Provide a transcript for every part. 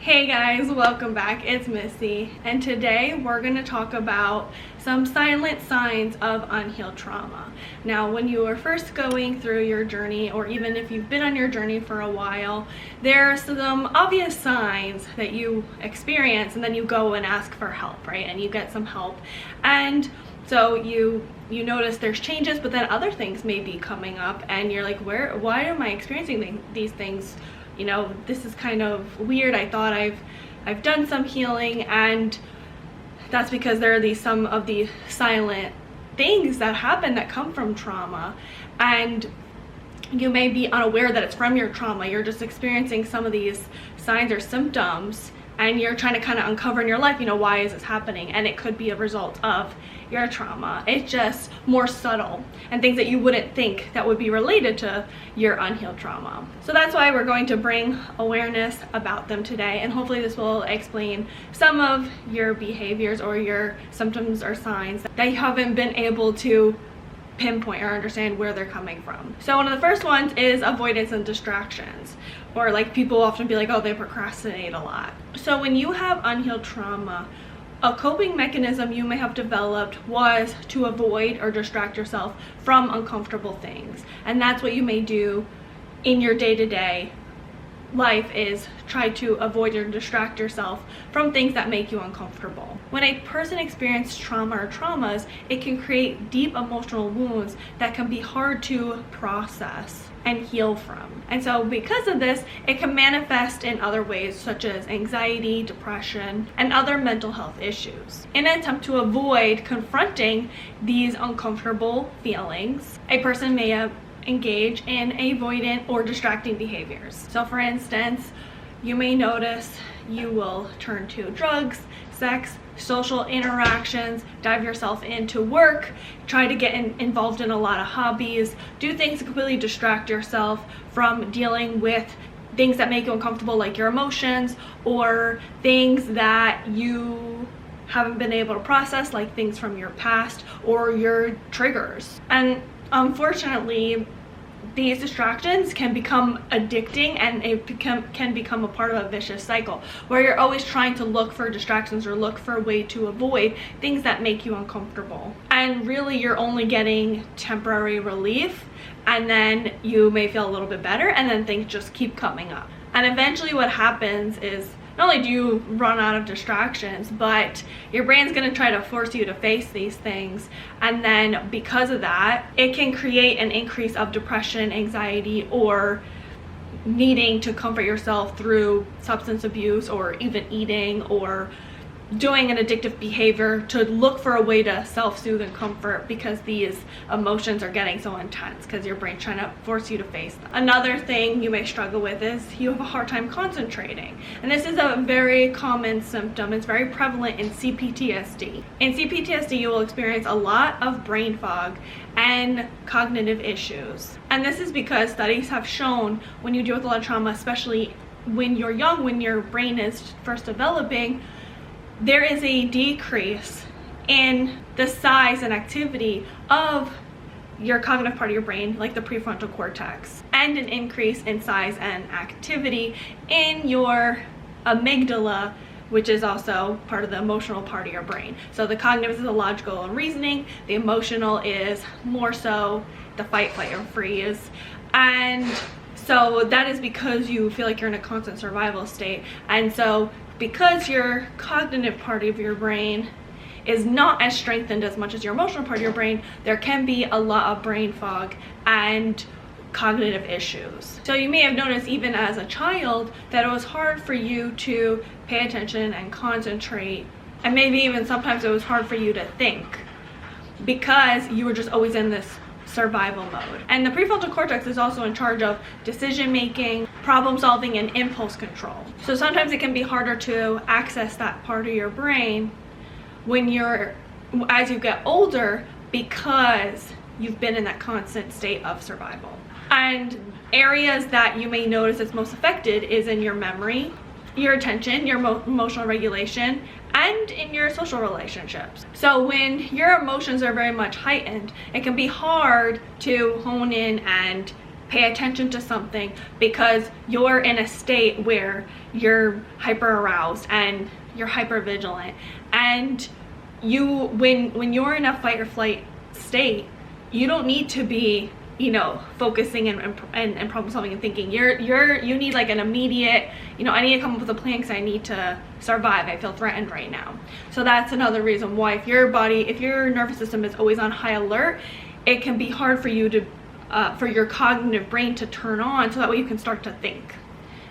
Hey guys, welcome back. It's Missy, and today we're going to talk about some silent signs of unhealed trauma. Now, when you are first going through your journey, or even if you've been on your journey for a while, there are some obvious signs that you experience, and then you go and ask for help, right? And you get some help, and so you notice there's changes, but then other things may be coming up, and you're like, why am I experiencing these things? You know, this is kind of weird. I thought I've done some healing, and that's because there are some of these silent things that happen that come from trauma, and you may be unaware that it's from your trauma. You're just experiencing some of these signs or symptoms, and you're trying to kind of uncover in your life, why is this happening? And it could be a result of your trauma. It's just more subtle and things that you wouldn't think that would be related to your unhealed trauma. So that's why we're going to bring awareness about them today, and hopefully this will explain some of your behaviors or your symptoms or signs that you haven't been able to pinpoint or understand where they're coming from. So one of the first ones is avoidance and distractions, or like people often be like, oh, they procrastinate a lot. So when you have unhealed trauma, a coping mechanism you may have developed was to avoid or distract yourself from uncomfortable things, and that's what you may do in your day-to-day life, is try to avoid or distract yourself from things that make you uncomfortable. When a person experiences trauma or traumas, it can create deep emotional wounds that can be hard to process and heal from. And so because of this, it can manifest in other ways, such as anxiety, depression, and other mental health issues. In an attempt to avoid confronting these uncomfortable feelings, a person may engage in avoidant or distracting behaviors. So for instance, you may notice you will turn to drugs, sex, social interactions, dive yourself into work, try to get involved in a lot of hobbies, do things to completely distract yourself from dealing with things that make you uncomfortable, like your emotions, or things that you haven't been able to process, like things from your past or your triggers. And unfortunately, these distractions can become addicting, and it can become a part of a vicious cycle where you're always trying to look for distractions or look for a way to avoid things that make you uncomfortable. And really, you're only getting temporary relief, and then you may feel a little bit better, and then things just keep coming up. And eventually what happens is, not only do you run out of distractions, but your brain's going to try to force you to face these things, and then because of that, it can create an increase of depression, anxiety, or needing to comfort yourself through substance abuse, or even eating, or doing an addictive behavior to look for a way to self-soothe and comfort, because these emotions are getting so intense because your brain's trying to force you to face them. Another thing you may struggle with is you have a hard time concentrating, and this is a very common symptom. It's very prevalent in CPTSD. In CPTSD, you will experience a lot of brain fog and cognitive issues, and this is because studies have shown when you deal with a lot of trauma, especially when you're young, when your brain is first developing, there is a decrease in the size and activity of your cognitive part of your brain, like the prefrontal cortex, and an increase in size and activity in your amygdala, which is also part of the emotional part of your brain. So the cognitive is the logical and reasoning, the emotional is more so the fight, flight, or freeze. And so that is because you feel like you're in a constant survival state. And so because your cognitive part of your brain is not as strengthened as much as your emotional part of your brain, there can be a lot of brain fog and cognitive issues. So you may have noticed even as a child that it was hard for you to pay attention and concentrate, and maybe even sometimes it was hard for you to think, because you were just always in this survival mode. And the prefrontal cortex is also in charge of decision making, problem solving, and impulse control. So sometimes it can be harder to access that part of your brain as you get older, because you've been in that constant state of survival. And areas that you may notice it's most affected is in your memory, your attention, your emotional regulation, and in your social relationships. So when your emotions are very much heightened, it can be hard to hone in and pay attention to something because you're in a state where you're hyper aroused and you're hyper vigilant, and when you're in a fight or flight state, you don't need to be, you know, focusing and problem solving and thinking. You need like an immediate, you know, I need to come up with a plan because I need to survive. I feel threatened right now. So that's another reason why if your nervous system is always on high alert, it can be hard for you to for your cognitive brain to turn on, so that way you can start to think.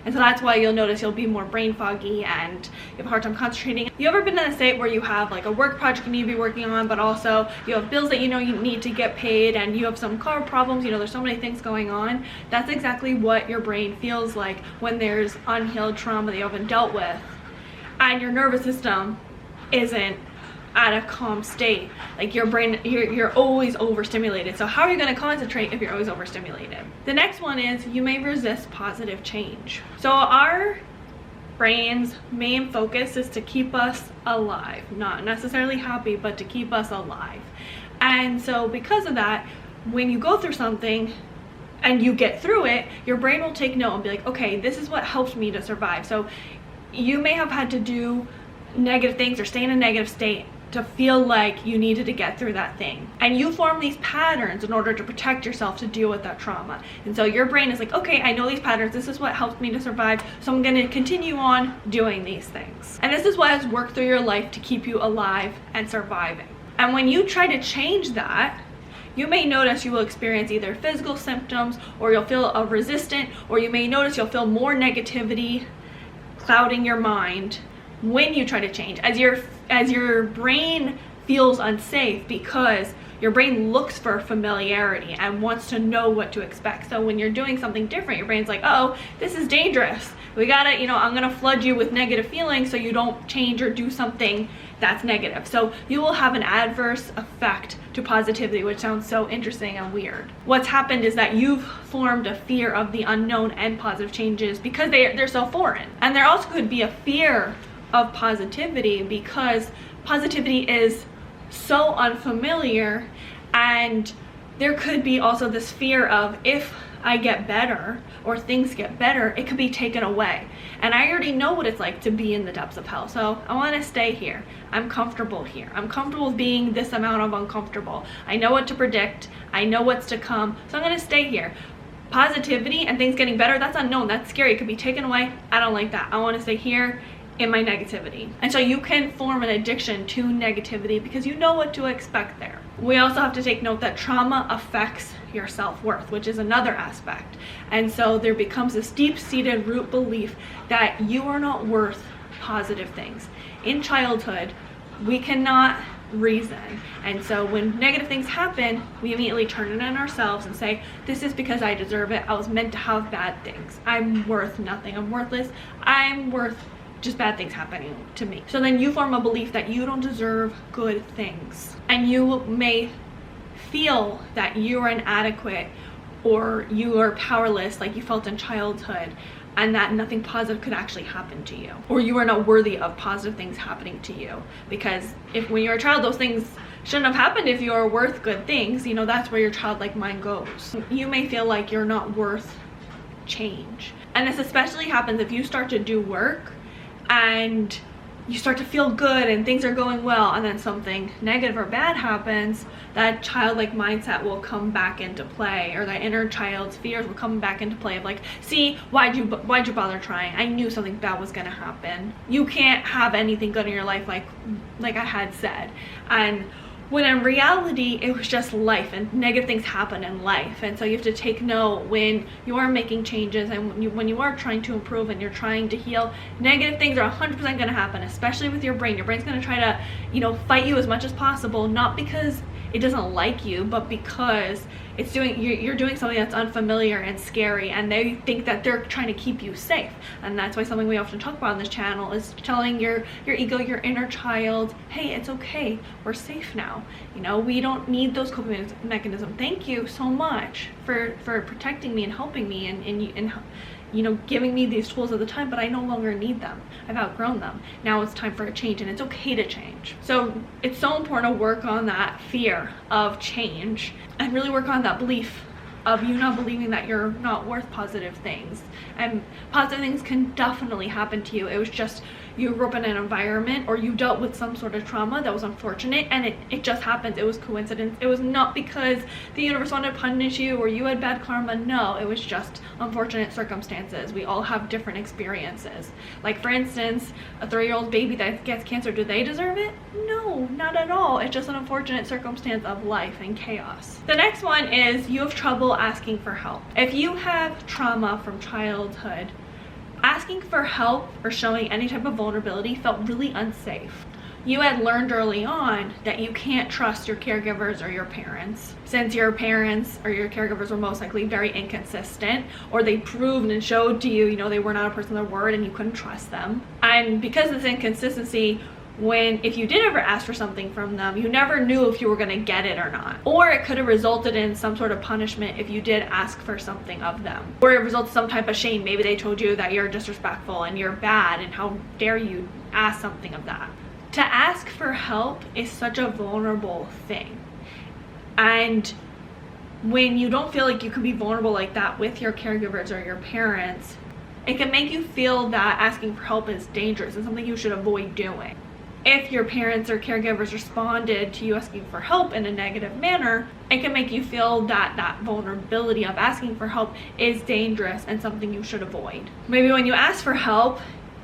And so that's why you'll notice you'll be more brain foggy and you have a hard time concentrating. You ever been in a state where you have like a work project you need to be working on, but also you have bills that you know you need to get paid, and you have some car problems, you know, there's so many things going on? That's exactly what your brain feels like when there's unhealed trauma that you haven't dealt with and your nervous system isn't at a calm state. Like your brain, you're always overstimulated. So how are you going to concentrate if you're always overstimulated? The next one is you may resist positive change. So our brain's main focus is to keep us alive, not necessarily happy, but to keep us alive. And so because of that, when you go through something and you get through it, your brain will take note and be like, okay, this is what helps me to survive. So you may have had to do negative things or stay in a negative state to feel like you needed to get through that thing, and you form these patterns in order to protect yourself to deal with that trauma. And so your brain is like, okay, I know these patterns, this is what helps me to survive, so I'm going to continue on doing these things. And this is what has worked through your life to keep you alive and surviving. And when you try to change that, you may notice you will experience either physical symptoms, or you'll feel resistant, or you may notice you'll feel more negativity clouding your mind when you try to change, as your brain feels unsafe, because your brain looks for familiarity and wants to know what to expect. So when you're doing something different, your brain's like, oh, this is dangerous, we gotta, you know, I'm gonna flood you with negative feelings so you don't change or do something that's negative. So you will have an adverse effect to positivity, which sounds so interesting and weird. What's happened is that you've formed a fear of the unknown and positive changes because they're so foreign. And there also could be a fear of positivity because positivity is so unfamiliar, and there could be also this fear of, if I get better or things get better, it could be taken away. And I already know what it's like to be in the depths of hell, so I want to stay here. I'm comfortable here. I'm comfortable being this amount of uncomfortable. I know what to predict, I know what's to come, so I'm going to stay here. Positivity and things getting better, that's unknown, that's scary, it could be taken away. I don't like that. I want to stay here in my negativity. And so you can form an addiction to negativity because you know what to expect there. We also have to take note that trauma affects your self-worth, which is another aspect. And so there becomes this deep-seated root belief that you are not worth positive things. In childhood, we cannot reason, and so when negative things happen, we immediately turn it on ourselves and say, this is because I deserve it, I was meant to have bad things, I'm worth nothing, I'm worthless, I'm worth just bad things happening to me. So then you form a belief that you don't deserve good things, and you may feel that you are inadequate or you are powerless, like you felt in childhood, and that nothing positive could actually happen to you, or you are not worthy of positive things happening to you, because if when you're a child those things shouldn't have happened. If you are worth good things, you know, that's where your childlike mind goes. You may feel like you're not worth change, and this especially happens if you start to do work and you start to feel good and things are going well, and then something negative or bad happens, that childlike mindset will come back into play, or that inner child's fears will come back into play of like, see, why'd you bother trying? I knew something bad was gonna happen. You can't have anything good in your life, like I had said. And when in reality it was just life, and negative things happen in life. And so you have to take note when you are making changes and when you are trying to improve and you're trying to heal, negative things are 100% going to happen, especially with your brain. Your brain's going to try to, you know, fight you as much as possible, not because it doesn't like you, but because it's you're doing something that's unfamiliar and scary, and they think that they're trying to keep you safe. And that's why something we often talk about on this channel is telling your ego, your inner child, hey, it's okay, we're safe now. You know, we don't need those coping mechanisms. Thank you so much for protecting me and helping me and you know, giving me these tools at the time, but I no longer need them. I've outgrown them. Now it's time for a change, and it's okay to change. So it's so important to work on that fear of change and really work on that belief of you not believing that you're not worth positive things. And positive things can definitely happen to you. It was just you grew up in an environment, or you dealt with some sort of trauma that was unfortunate, and it just happens. It was coincidence. It was not because the universe wanted to punish you or you had bad karma. No, it was just unfortunate circumstances. We all have different experiences. Like, for instance, a 3-year-old baby that gets cancer, do they deserve it? No, not at all. It's just an unfortunate circumstance of life and chaos. The next one is you have trouble asking for help. If you have trauma from childhood, asking for help or showing any type of vulnerability felt really unsafe. You had learned early on that you can't trust your caregivers or your parents, since your parents or your caregivers were most likely very inconsistent, or they proved and showed to you, you know, they were not a person of their word and you couldn't trust them. And because of this inconsistency, if you did ever ask for something from them, you never knew if you were going to get it or not. Or it could have resulted in some sort of punishment if you did ask for something of them. Or it resulted in some type of shame. Maybe they told you that you're disrespectful and you're bad, and how dare you ask something of that. To ask for help is such a vulnerable thing. And when you don't feel like you can be vulnerable like that with your caregivers or your parents, it can make you feel that asking for help is dangerous and something you should avoid doing. If your parents or caregivers responded to you asking for help in a negative manner, it can make you feel that that vulnerability of asking for help is dangerous and something you should avoid. Maybe when you ask for help,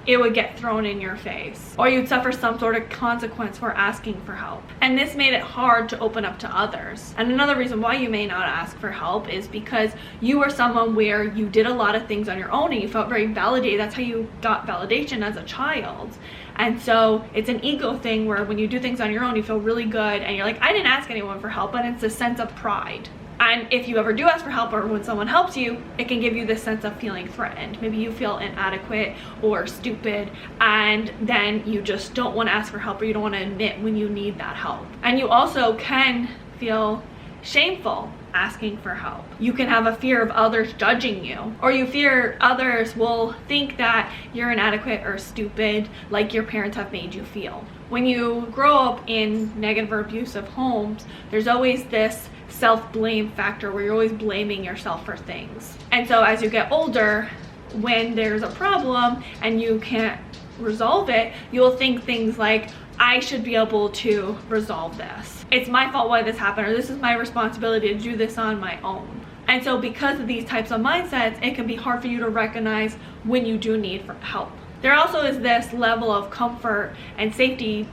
it would get thrown in your face, or you'd suffer some sort of consequence for asking for help. And this made it hard to open up to others. And another reason why you may not ask for help is because you were someone where you did a lot of things on your own and you felt very validated. That's how you got validation as a child. And so it's an ego thing where when you do things on your own, you feel really good and you're like, I didn't ask anyone for help, but it's a sense of pride. And if you ever do ask for help, or when someone helps you, it can give you this sense of feeling threatened. Maybe you feel inadequate or stupid, and then you just don't want to ask for help, or you don't want to admit when you need that help. And you also can feel shameful asking for help. You can have a fear of others judging you, or you fear others will think that you're inadequate or stupid, like your parents have made you feel. When you grow up in negative or abusive homes, there's always this self-blame factor where you're always blaming yourself for things. And so as you get older, when there's a problem and you can't resolve it, you'll think things like, I should be able to resolve this. It's my fault why this happened, or this is my responsibility to do this on my own. And so because of these types of mindsets, it can be hard for you to recognize when you do need help. There also is this level of comfort and safety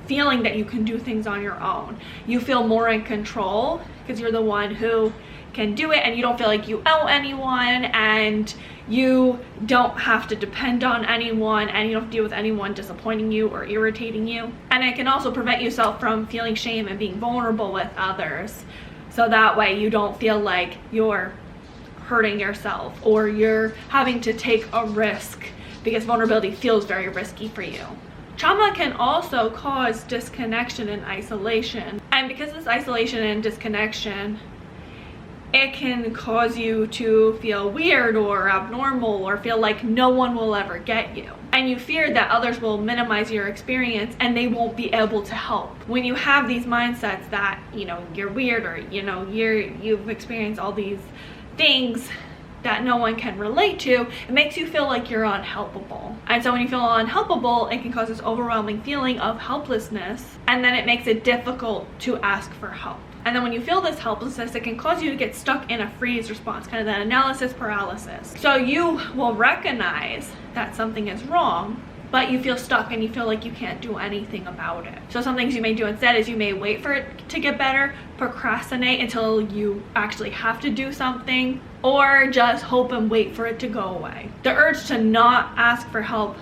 feeling that you can do things on your own. You feel more in control because you're the one who can do it, and you don't feel like you owe anyone, and you don't have to depend on anyone, and you don't have to deal with anyone disappointing you or irritating you. And it can also prevent yourself from feeling shame and being vulnerable with others, so that way you don't feel like you're hurting yourself or you're having to take a risk, because vulnerability feels very risky for you. Trauma can also cause disconnection and isolation. And because of this isolation and disconnection, it can cause you to feel weird or abnormal, or feel like no one will ever get you. And you fear that others will minimize your experience and they won't be able to help. When you have these mindsets that, you know, you're weird, or, you know, you've experienced all these things that no one can relate to, it makes you feel like you're unhelpable. And so when you feel unhelpable, it can cause this overwhelming feeling of helplessness, and then it makes it difficult to ask for help. And then when you feel this helplessness, it can cause you to get stuck in a freeze response, kind of that analysis paralysis. So you will recognize that something is wrong, but you feel stuck and you feel like you can't do anything about it. So some things you may do instead is you may wait for it to get better, procrastinate until you actually have to do something, or just hope and wait for it to go away. The urge to not ask for help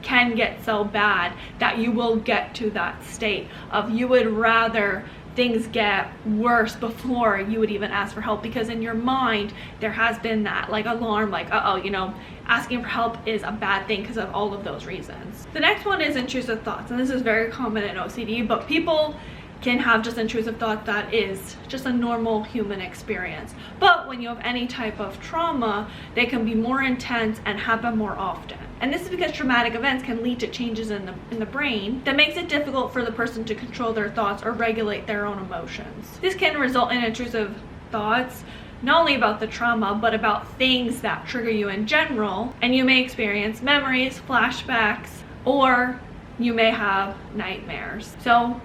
can get so bad that you will get to that state of you would rather things get worse before you would even ask for help, because in your mind there has been that like alarm, like, uh-oh, you know, asking for help is a bad thing because of all of those reasons. The next one is intrusive thoughts, and this is very common in OCD, but people can have just intrusive thoughts that is just a normal human experience. But when you have any type of trauma, they can be more intense and happen more often. And this is because traumatic events can lead to changes in the brain that makes it difficult for the person to control their thoughts or regulate their own emotions. This can result in intrusive thoughts not only about the trauma, but about things that trigger you in general. And you may experience memories, flashbacks, or you may have nightmares. So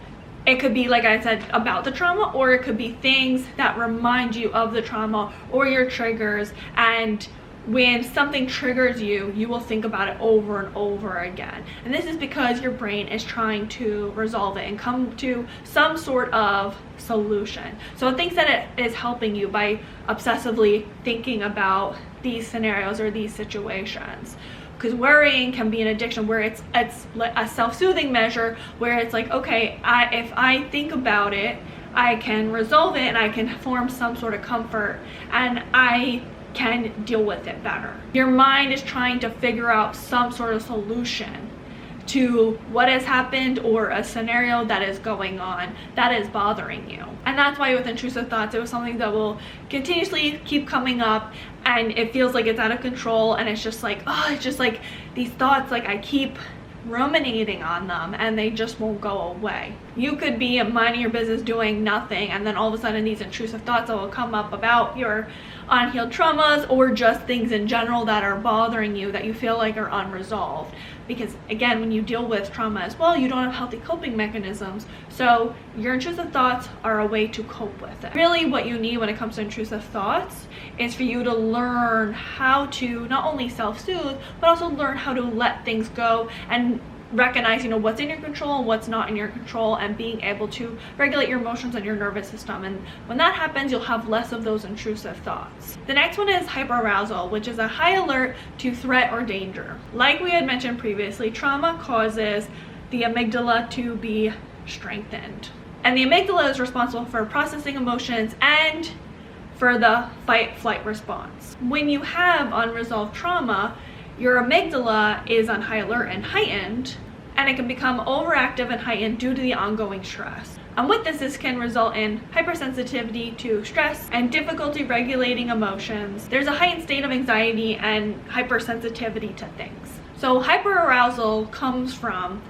it could be, like I said, about the trauma, or it could be things that remind you of the trauma or your triggers. And when something triggers you, you will think about it over and over again. And this is because your brain is trying to resolve it and come to some sort of solution. So it thinks that it is helping you by obsessively thinking about these scenarios or these situations. Because worrying can be an addiction where it's a self-soothing measure where it's like, okay, if I think about it, I can resolve it and I can form some sort of comfort and I can deal with it better. Your mind is trying to figure out some sort of solution to what has happened or a scenario that is going on that is bothering you. And that's why with intrusive thoughts, it was something that will continuously keep coming up, and it feels like it's out of control, and it's just like, oh, it's just like these thoughts, like I keep ruminating on them and they just won't go away. You could be minding your business doing nothing, and then all of a sudden these intrusive thoughts will come up about your unhealed traumas or just things in general that are bothering you that you feel like are unresolved. Because again, when you deal with trauma as well, you don't have healthy coping mechanisms, so your intrusive thoughts are a way to cope with it. Really what you need when it comes to intrusive thoughts is for you to learn how to not only self-soothe, but also learn how to let things go and recognize, what's in your control and what's not in your control, and being able to regulate your emotions and your nervous system. And when that happens, you'll have less of those intrusive thoughts. The next one is hyperarousal, which is a high alert to threat or danger. Like we had mentioned previously, trauma causes the amygdala to be strengthened. And the amygdala is responsible for processing emotions and for the fight-flight response. When you have unresolved trauma, your amygdala is on high alert and heightened, and it can become overactive and heightened due to the ongoing stress. And with this can result in hypersensitivity to stress and difficulty regulating emotions. There's a heightened state of anxiety and hypersensitivity to things. So hyperarousal comes from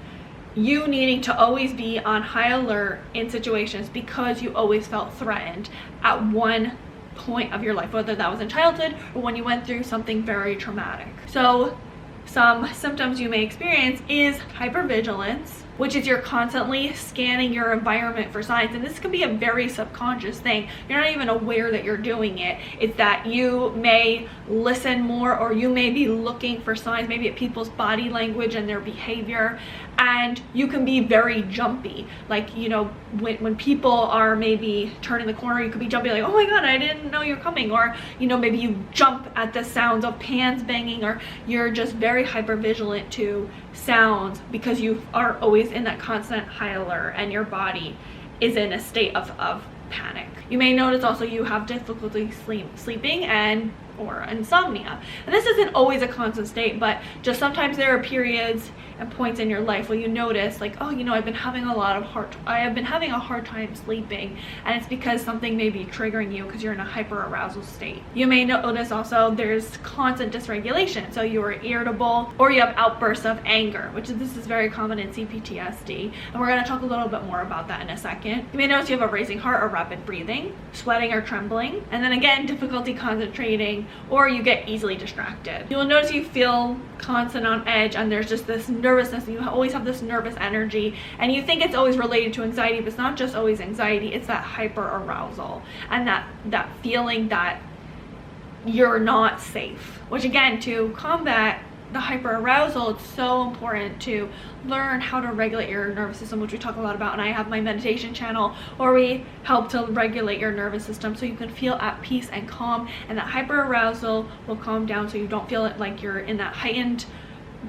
you needing to always be on high alert in situations because you always felt threatened at one point of your life, whether that was in childhood or when you went through something very traumatic. So some symptoms you may experience is hypervigilance, which is you're constantly scanning your environment for signs, and this can be a very subconscious thing. You're not even aware that you're doing it. It's that you may listen more, or you may be looking for signs, maybe at people's body language and their behavior, and you can be very jumpy. Like, when people are maybe turning the corner, you could be jumpy, like, oh my god, I didn't know you're coming. Or maybe you jump at the sounds of pans banging, or you're just very hypervigilant to sounds because you are always in that constant high alert and your body is in a state of panic. You may notice also you have difficulty sleeping or insomnia. And this isn't always a constant state, but just sometimes there are periods and points in your life where you notice, like, oh, I have been having a hard time sleeping, and it's because something may be triggering you because you're in a hyperarousal state. You may notice also there's constant dysregulation, so you are irritable, or you have outbursts of anger, this is very common in CPTSD, and we're going to talk a little bit more about that in a second. You may notice you have a racing heart or rapid breathing, sweating or trembling, and then again, difficulty concentrating, or you get easily distracted. You will notice you feel constant on edge, and there's just this nervousness, and you always have this nervous energy, and you think it's always related to anxiety, but it's not just always anxiety, it's that hyperarousal and that feeling that you're not safe. Which again, to combat the hyperarousal, it's so important to learn how to regulate your nervous system, which we talk a lot about, and I have my meditation channel where we help to regulate your nervous system so you can feel at peace and calm, and that hyperarousal will calm down so you don't feel it like you're in that heightened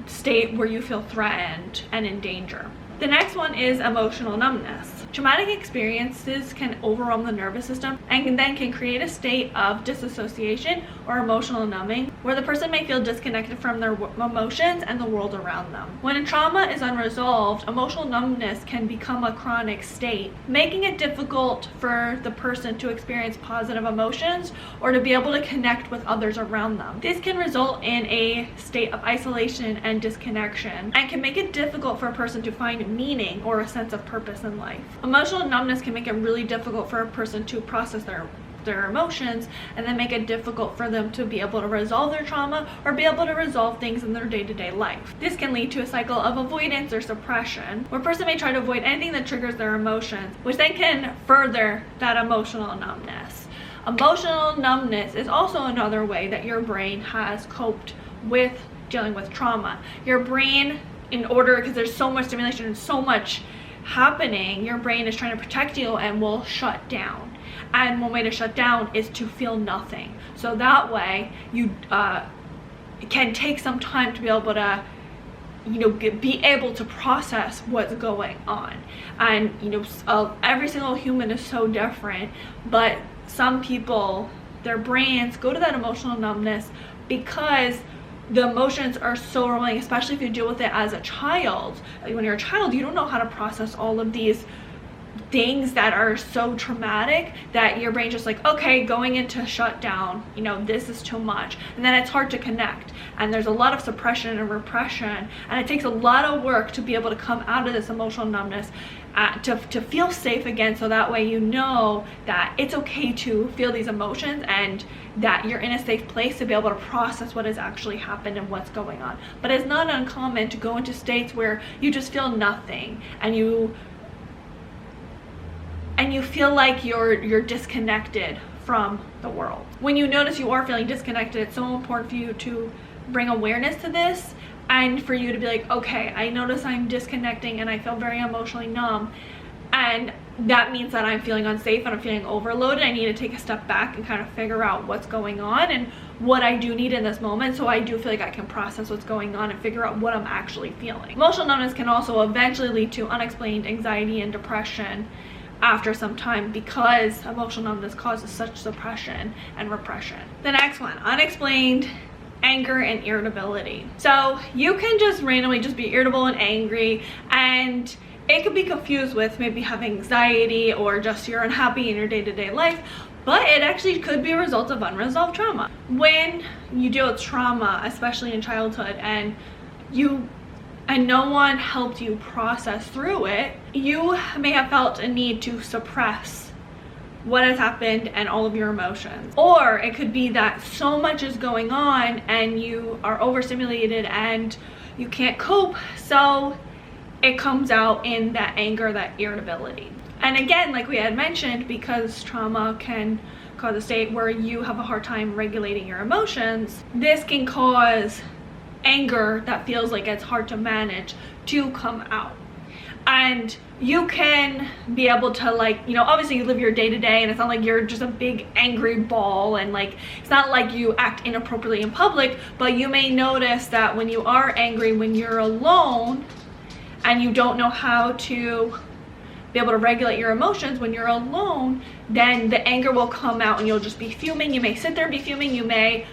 state where you feel threatened and in danger. The next one is emotional numbness. Traumatic experiences can overwhelm the nervous system and then can create a state of disassociation or emotional numbing, where the person may feel disconnected from their emotions and the world around them. When a trauma is unresolved, emotional numbness can become a chronic state, making it difficult for the person to experience positive emotions or to be able to connect with others around them. This can result in a state of isolation and disconnection, and can make it difficult for a person to find meaning or a sense of purpose in life. Emotional numbness can make it really difficult for a person to process their their emotions and then make it difficult for them to be able to resolve their trauma or be able to resolve things in their day-to-day life. This can lead to a cycle of avoidance or suppression, where a person may try to avoid anything that triggers their emotions, which then can further that emotional numbness. Emotional numbness is also another way that your brain has coped with dealing with trauma. Your brain, in order, because there's so much stimulation and so much happening, your brain is trying to protect you and will shut down. And one way to shut down is to feel nothing. So that way you can take some time to be able to be able to process what's going on. And every single human is so different, but some people, their brains go to that emotional numbness because the emotions are so overwhelming, especially if you deal with it as a child. Like when you're a child, you don't know how to process all of these things that are so traumatic that your brain's just like, okay, going into shutdown, this is too much. And then it's hard to connect. And there's a lot of suppression and repression. And it takes a lot of work to be able to come out of this emotional numbness, to feel safe again, so that way you know that it's okay to feel these emotions and that you're in a safe place to be able to process what has actually happened and what's going on. But it's not uncommon to go into states where you just feel nothing and you feel like you're disconnected from the world. When you notice you are feeling disconnected, it's so important for you to bring awareness to this and for you to be like, okay, I notice I'm disconnecting and I feel very emotionally numb, and that means that I'm feeling unsafe and I'm feeling overloaded. I need to take a step back and kind of figure out what's going on and what I do need in this moment, so I do feel like I can process what's going on and figure out what I'm actually feeling. Emotional numbness can also eventually lead to unexplained anxiety and depression after some time, because emotional numbness causes such suppression and repression. The next one, unexplained anger and irritability. So you can just randomly just be irritable and angry, and it could be confused with maybe having anxiety or just you're unhappy in your day-to-day life, but it actually could be a result of unresolved trauma. When you deal with trauma, especially in childhood, and no one helped you process through it, you may have felt a need to suppress what has happened and all of your emotions. Or it could be that so much is going on and you are overstimulated and you can't cope, so it comes out in that anger, that irritability. And again, like we had mentioned, because trauma can cause a state where you have a hard time regulating your emotions, this can cause anger that feels like it's hard to manage to come out. And you can be able to, obviously you live your day-to-day and it's not like you're just a big angry ball, and it's not like you act inappropriately in public, but you may notice that when you are angry, when you're alone and you don't know how to be able to regulate your emotions when you're alone, then the anger will come out and you'll just be fuming. You may sit there and be fuming, you may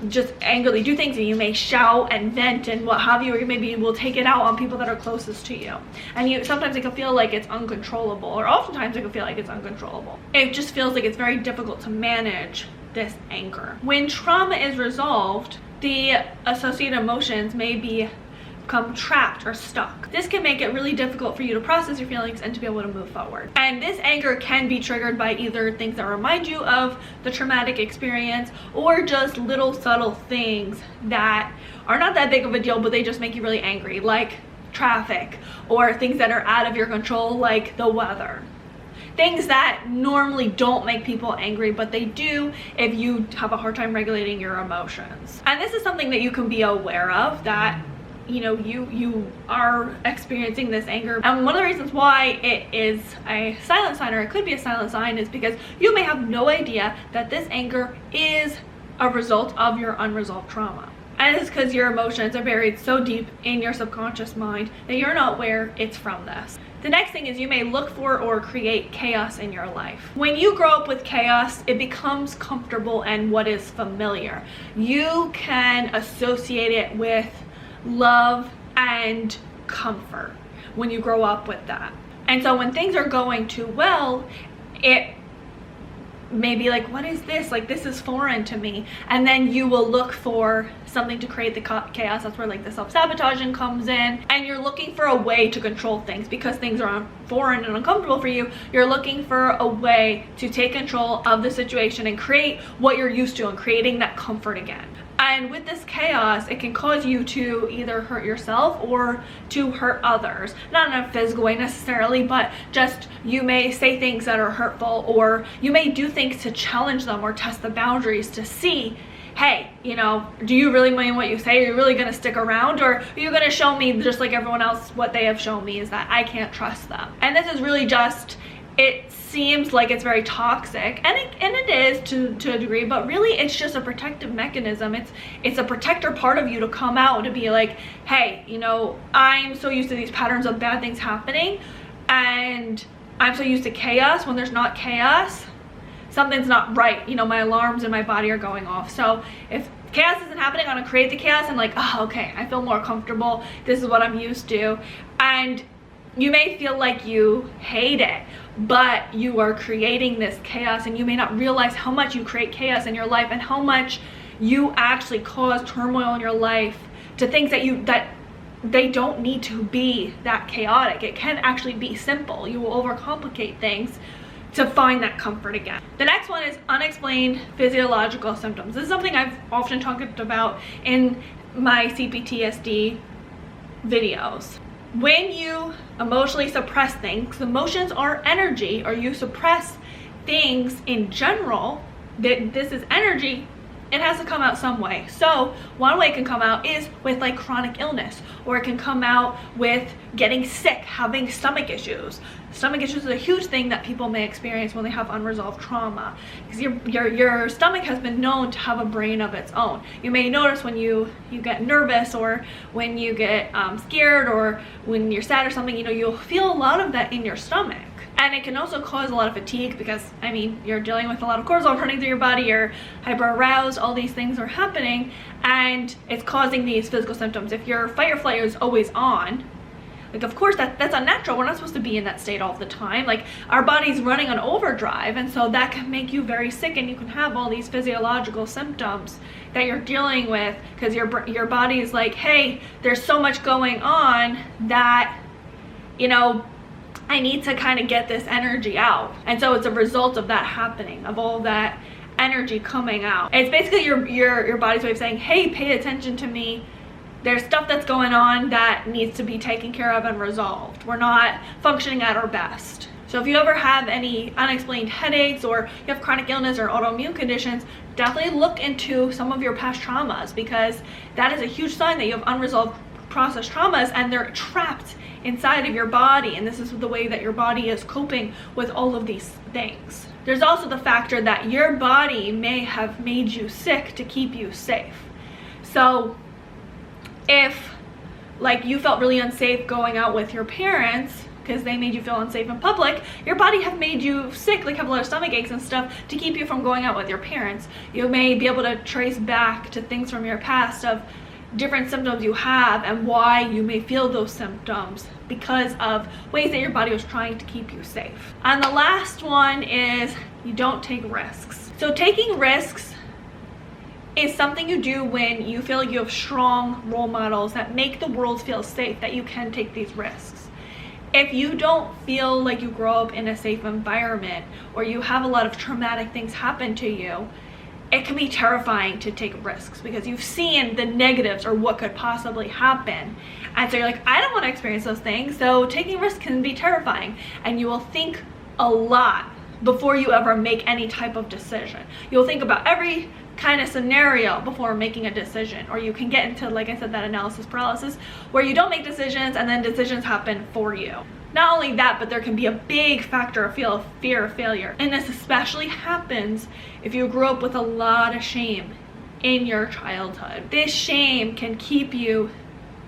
just angrily do things, and you may shout and vent and what have you, or maybe you will take it out on people that are closest to you. And sometimes it can feel like it's uncontrollable, or oftentimes it can feel like it's uncontrollable. It just feels like it's very difficult to manage this anger. When trauma is resolved, the associated emotions may become trapped or stuck. This can make it really difficult for you to process your feelings and to be able to move forward. And this anger can be triggered by either things that remind you of the traumatic experience, or just little subtle things that are not that big of a deal, but they just make you really angry, like traffic, or things that are out of your control, like the weather. Things that normally don't make people angry, but they do if you have a hard time regulating your emotions. And this is something that you can be aware of, that you are experiencing this anger. And one of the reasons why it is a silent sign, or it could be a silent sign, is because you may have no idea that this anger is a result of your unresolved trauma. And it's because your emotions are buried so deep in your subconscious mind that you're not aware it's from this. The next thing is you may look for or create chaos in your life. When you grow up with chaos, it becomes comfortable and what is familiar. You can associate it with love and comfort when you grow up with that. And so when things are going too well, it maybe like, what is this? Like, this is foreign to me. And then you will look for something to create the chaos. That's where like the self-sabotaging comes in. And you're looking for a way to control things because things are foreign and uncomfortable for you. You're looking for a way to take control of the situation and create what you're used to and creating that comfort again. And with this chaos, it can cause you to either hurt yourself or to hurt others. Not in a physical way necessarily, but just you may say things that are hurtful, or you may do things to challenge them or test the boundaries to see, hey, you know, do you really mean what you say? Are you really going to stick around? Or are you going to show me, just like everyone else, what they have shown me is that I can't trust them? And this is really just, it seems like it's very toxic, and it is to a degree, but really it's just a protective mechanism. It's a protector part of you to come out, to be like, hey, you know, I'm so used to these patterns of bad things happening, and I'm so used to chaos. When there's not chaos, something's not right. You know, my alarms in my body are going off. So if chaos isn't happening, I'm gonna create the chaos and like, oh, okay, I feel more comfortable. This is what I'm used to. And you may feel like you hate it, but you are creating this chaos, and you may not realize how much you create chaos in your life and how much you actually cause turmoil in your life to things that they don't need to be that chaotic. It can actually be simple. You will overcomplicate things to find that comfort again. The next one is unexplained physiological symptoms. This is something I've often talked about in my CPTSD videos. When you emotionally suppress things, emotions are energy, or you suppress things in general, that this is energy, it has to come out some way. So one way it can come out is with like chronic illness, or it can come out with getting sick, having stomach issues. Stomach issues is a huge thing that people may experience when they have unresolved trauma, because your stomach has been known to have a brain of its own. You may notice when you get nervous, or when you get scared, or when you're sad or something, you know, you'll feel a lot of that in your stomach. And it can also cause a lot of fatigue because, I mean, you're dealing with a lot of cortisol running through your body, you're hyper-aroused, all these things are happening, and it's causing these physical symptoms. If your fight or flight is always on, like, of course, that's unnatural. We're not supposed to be in that state all the time. Like, our body's running on overdrive, and so that can make you very sick, and you can have all these physiological symptoms that you're dealing with because your body is like, hey, there's so much going on that, you know, I need to kind of get this energy out. And so it's a result of that happening, of all that energy coming out. And it's basically your body's way of saying, hey, pay attention to me. There's stuff that's going on that needs to be taken care of and resolved. We're not functioning at our best. So if you ever have any unexplained headaches, or you have chronic illness or autoimmune conditions, definitely look into some of your past traumas, because that is a huge sign that you have unresolved processed traumas, and they're trapped inside of your body, and this is the way that your body is coping with all of these things. There's also the factor that your body may have made you sick to keep you safe. So if, like, you felt really unsafe going out with your parents because they made you feel unsafe in public, your body have made you sick, like have a lot of stomach aches and stuff, to keep you from going out with your parents. You may be able to trace back to things from your past of different symptoms you have and why you may feel those symptoms, because of ways that your body was trying to keep you safe. And the last one is you don't take risks. So taking risks is something you do when you feel like you have strong role models that make the world feel safe, that you can take these risks. If you don't feel like you grow up in a safe environment, or you have a lot of traumatic things happen to you, it can be terrifying to take risks because you've seen the negatives or what could possibly happen. And so you're like, I don't want to experience those things. So taking risks can be terrifying, and you will think a lot before you ever make any type of decision. You'll think about every kind of scenario before making a decision, or you can get into, like I said, that analysis paralysis where you don't make decisions and then decisions happen for you. Not only that, but there can be a big factor of fear of failure. And this especially happens if you grew up with a lot of shame in your childhood. This shame can keep you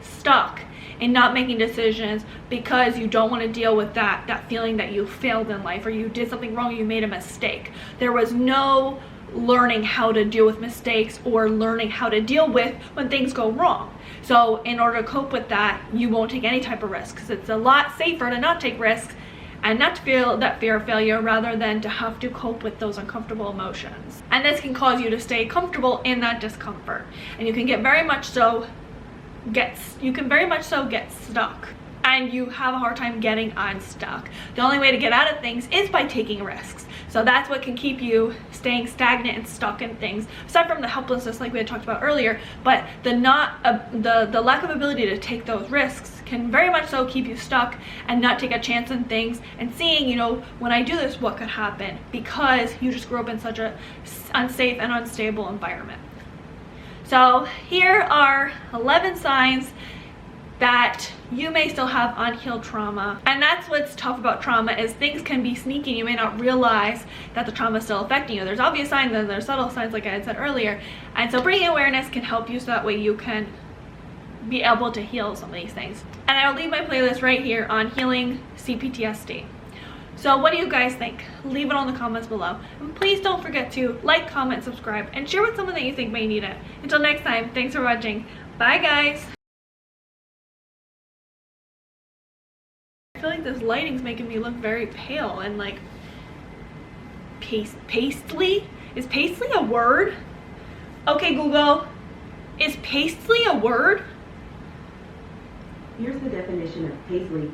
stuck in not making decisions because you don't want to deal with that feeling that you failed in life, or you did something wrong, you made a mistake. There was no learning how to deal with mistakes or learning how to deal with when things go wrong. So in order to cope with that, you won't take any type of risk, because it's a lot safer to not take risks and not to feel that fear of failure rather than to have to cope with those uncomfortable emotions. And this can cause you to stay comfortable in that discomfort, and you can very much so get stuck, and you have a hard time getting unstuck. The only way to get out of things is by taking risks. So that's what can keep you staying stagnant and stuck in things, aside from the helplessness like we had talked about earlier. But the lack of ability to take those risks can very much so keep you stuck and not take a chance in things and seeing, you know, when I do this, what could happen, because you just grew up in such a unsafe and unstable environment. So here are 11 signs that you may still have unhealed trauma. And that's what's tough about trauma, is things can be sneaky. You may not realize that the trauma is still affecting you. There's obvious signs and there's subtle signs, like I had said earlier. And so bringing awareness can help you, so that way you can be able to heal some of these things. And I'll leave my playlist right here on healing CPTSD. So what do you guys think? Leave it on the comments below. And please don't forget to like, comment, subscribe, and share with someone that you think may need it. Until next time, thanks for watching. Bye guys. I feel like this lighting's making me look very pale and like pastely? Is pastely a word? Okay, Google, is pastely a word? Here's the definition of paisley: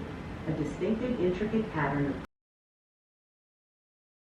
a distinctive, intricate pattern of